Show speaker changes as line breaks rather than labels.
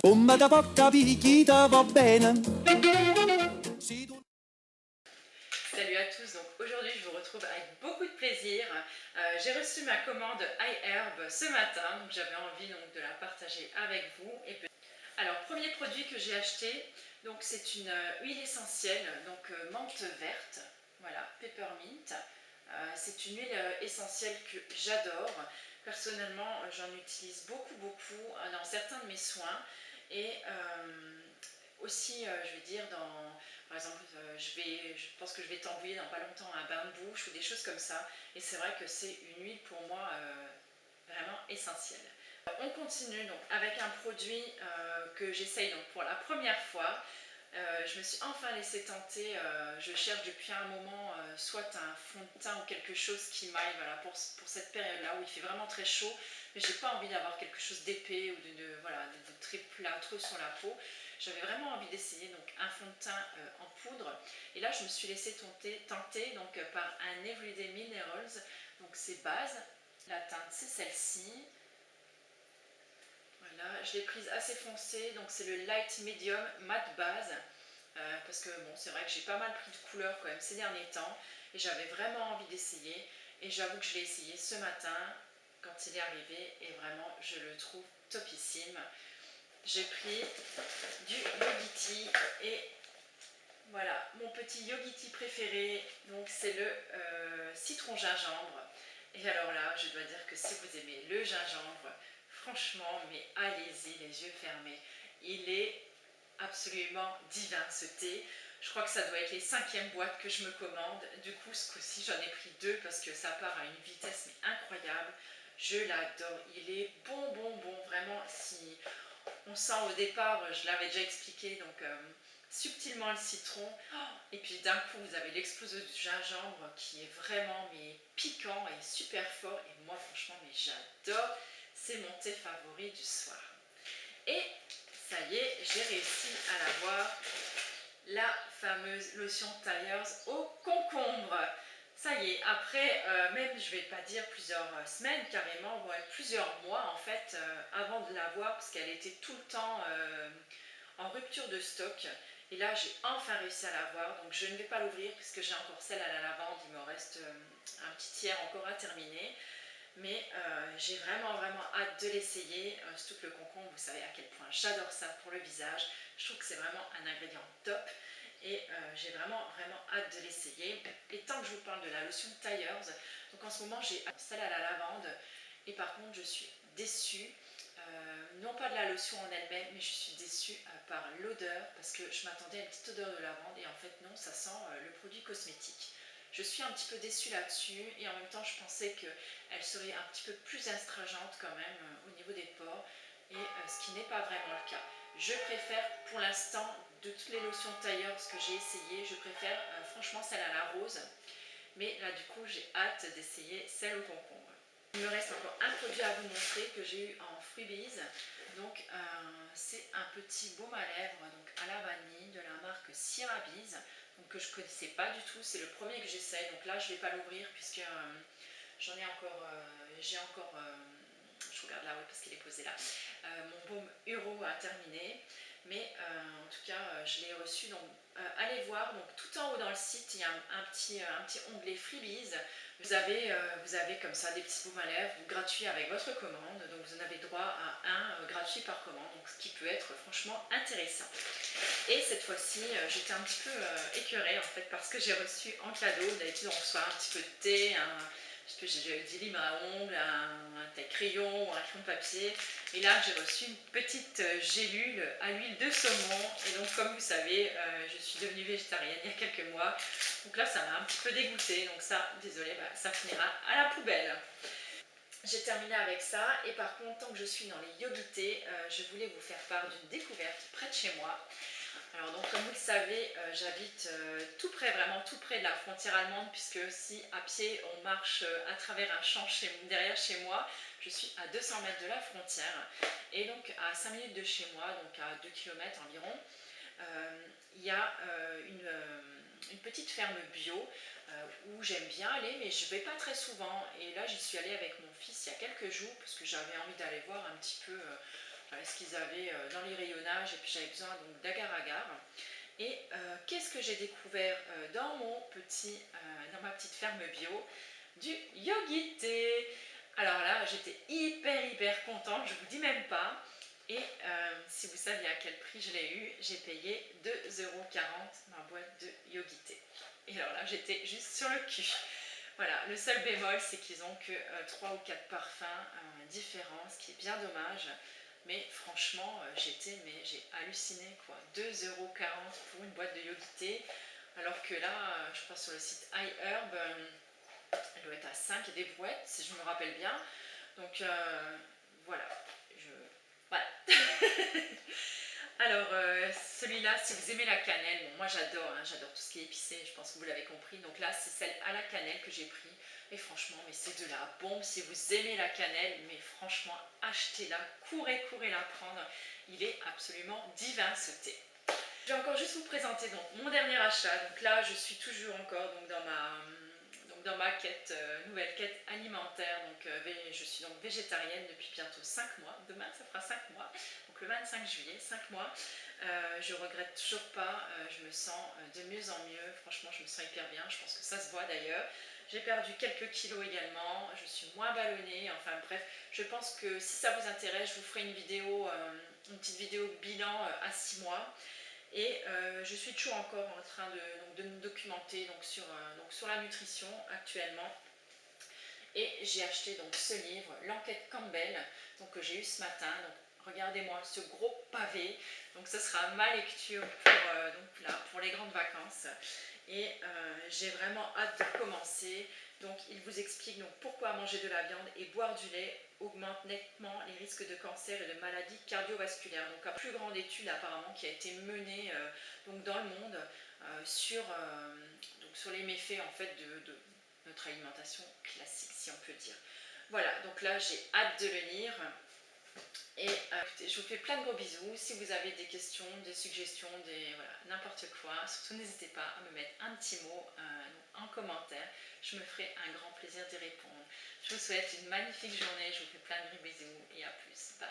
Come da porta picchita va bene.
Salut à tous, donc aujourd'hui je vous retrouve avec beaucoup de plaisir. J'ai reçu ma commande iHerb ce matin, donc j'avais envie donc, de la partager avec vous. Alors premier produit que j'ai acheté, donc c'est une huile essentielle, donc menthe verte, voilà, peppermint. C'est une huile essentielle que j'adore. Personnellement, j'en utilise beaucoup dans certains de mes soins et aussi, je vais dire, par exemple, je pense que je vais t'envoyer dans pas longtemps un bain de bouche ou des choses comme ça. Et c'est vrai que c'est une huile pour moi vraiment essentielle. On continue donc avec un produit que j'essaye donc pour la première fois. Je me suis enfin laissé tenter, je cherche depuis un moment soit un fond de teint ou quelque chose qui m'aille voilà, pour cette période-là où il fait vraiment très chaud, mais j'ai pas envie d'avoir quelque chose d'épais ou voilà, de très plâtreux sur la peau. J'avais vraiment envie d'essayer donc un fond de teint en poudre, et là je me suis laissé tenter donc, par un Everyday Minerals, donc c'est base, la teinte c'est celle-ci. Voilà, je l'ai prise assez foncée, donc c'est le Light Medium Matte Base, parce que bon, c'est vrai que j'ai pas mal pris de couleurs quand même ces derniers temps, et j'avais vraiment envie d'essayer, et j'avoue que je l'ai essayé ce matin, quand il est arrivé, et vraiment je le trouve topissime. J'ai pris du Yogiti, et voilà, mon petit Yogiti préféré, donc c'est le citron gingembre. Et alors là, je dois dire que si vous aimez le gingembre, franchement, mais allez-y les yeux fermés. Il est absolument divin ce thé. Je crois que ça doit être les 5e boîtes que je me commande. Du coup, ce coup-ci, j'en ai pris 2 parce que ça part à une vitesse mais incroyable. Je l'adore. Il est bon. Vraiment, si on sent au départ, je l'avais déjà expliqué, donc subtilement le citron. Et puis d'un coup, vous avez l'explosion du gingembre qui est vraiment mais piquant et super fort. Et moi, franchement, mais j'adore. C'est mon thé favori du soir. Et ça y est, j'ai réussi à l'avoir. La fameuse lotion Tyers au concombre. Ça y est, après, même je vais pas dire plusieurs semaines, carrément, vont être plusieurs mois en fait, avant de l'avoir, parce qu'elle était tout le temps en rupture de stock. Et là, j'ai enfin réussi à l'avoir, donc je ne vais pas l'ouvrir puisque j'ai encore celle à la lavande, il me reste un petit tiers encore à terminer. Mais j'ai vraiment hâte de l'essayer, surtout que le concombre, vous savez à quel point j'adore ça pour le visage. Je trouve que c'est vraiment un ingrédient top, et j'ai vraiment hâte de l'essayer. Et tant que je vous parle de la lotion Tyers, donc en ce moment j'ai celle à la lavande, et par contre je suis déçue, non pas de la lotion en elle-même, mais je suis déçue par l'odeur, parce que je m'attendais à une petite odeur de lavande, et en fait non, ça sent le produit cosmétique. Je suis un petit peu déçue là-dessus, et en même temps je pensais qu'elle serait un petit peu plus astringente quand même au niveau des pores, et ce qui n'est pas vraiment le cas. Je préfère pour l'instant, de toutes les lotions Tyers que j'ai essayées, je préfère franchement celle à la rose, mais là du coup j'ai hâte d'essayer celle au concombre. Il me reste encore un produit à vous montrer que j'ai eu en freebies. Donc c'est un petit baume à lèvres donc à la vanille de la marque Cerabiz, donc que je ne connaissais pas du tout. C'est le premier que j'essaye. Donc là je ne vais pas l'ouvrir puisque j'en ai encore, je regarde là, oui, parce qu'il est posé là. Mon baume Euro a terminé, mais en tout cas je l'ai reçu. Donc allez voir, donc tout en haut dans le site il y a un petit onglet freebies. Vous avez comme ça des petits baumes à lèvres gratuits avec votre commande, donc vous en avez droit à un gratuit par commande, donc ce qui peut être franchement intéressant. Et cette fois-ci, j'étais un petit peu écœurée en fait parce que j'ai reçu en cadeau, d'habitude on reçoit un petit peu de thé, j'ai du lime à ongles, un taille-crayon ou un crayon de papier. Et là, j'ai reçu une petite gélule à l'huile de saumon. Et donc, comme vous savez, je suis devenue végétarienne il y a quelques mois. Donc là, ça m'a un petit peu dégoûtée. Donc ça, désolée, ça finira à la poubelle. J'ai terminé avec ça. Et par contre, tant que je suis dans les yogités, je voulais vous faire part d'une découverte près de chez moi. Alors donc comme vous le savez, j'habite tout près, vraiment tout près de la frontière allemande, puisque si à pied on marche à travers un champ derrière chez moi, je suis à 200 mètres de la frontière. Et donc à 5 minutes de chez moi, donc à 2 km environ, il y a une petite ferme bio où j'aime bien aller, mais je ne vais pas très souvent. Et là j'y suis allée avec mon fils il y a quelques jours, parce que j'avais envie d'aller voir un petit peu ce qu'ils avaient dans les rayonnages, et puis j'avais besoin donc d'agar-agar. Et qu'est-ce que j'ai découvert dans dans ma petite ferme bio? Du yogité. Alors là, j'étais hyper contente, je vous dis même pas. Et si vous saviez à quel prix je l'ai eu, j'ai payé 2,40 € ma boîte de yogité. Et alors là, j'étais juste sur le cul. Voilà, le seul bémol, c'est qu'ils ont que 3 ou 4 parfums différents, ce qui est bien dommage. Mais franchement, j'ai halluciné quoi. 2,40 € pour une boîte de yogité. Alors que là, je crois sur le site iHerb, elle doit être à 5 et des brouettes, si je me rappelle bien. Donc voilà. Voilà. Alors celui-là, si vous aimez la cannelle, bon, moi j'adore, hein, j'adore tout ce qui est épicé, je pense que vous l'avez compris. Donc là, c'est celle à la cannelle que j'ai pris. Et franchement, mais c'est de la bombe. Si vous aimez la cannelle, mais franchement, achetez-la, courez la prendre. Il est absolument divin ce thé. Je vais encore juste vous présenter donc mon dernier achat. Donc là, je suis toujours encore donc dans ma nouvelle quête alimentaire. Donc je suis donc végétarienne depuis bientôt 5 mois. Demain, ça fera 5 mois. Donc le 25 juillet, 5 mois. Je regrette toujours pas. Je me sens de mieux en mieux. Franchement, je me sens hyper bien. Je pense que ça se voit d'ailleurs. J'ai perdu quelques kilos également. Je suis moins ballonnée. Enfin bref, je pense que si ça vous intéresse, je vous ferai une petite vidéo bilan à 6 mois. Et je suis toujours encore en train de me documenter sur la nutrition actuellement. Et j'ai acheté donc ce livre, l'enquête Campbell, donc, que j'ai eu ce matin. Donc, regardez-moi ce gros pavé. Donc ce sera ma lecture pour les grandes vacances. Et j'ai vraiment hâte de commencer. Donc il vous explique donc pourquoi manger de la viande et boire du lait augmente nettement les risques de cancer et de maladies cardiovasculaires. Donc la plus grande étude apparemment qui a été menée donc dans le monde sur les méfaits en fait de notre alimentation classique, si on peut dire. Voilà, donc là j'ai hâte de le lire. Et écoutez, je vous fais plein de gros bisous. Si vous avez des questions, des suggestions, voilà, n'importe quoi, surtout n'hésitez pas à me mettre un petit mot en commentaire. Je me ferai un grand plaisir d'y répondre. Je vous souhaite une magnifique journée. Je vous fais plein de gros bisous et à plus. Bye.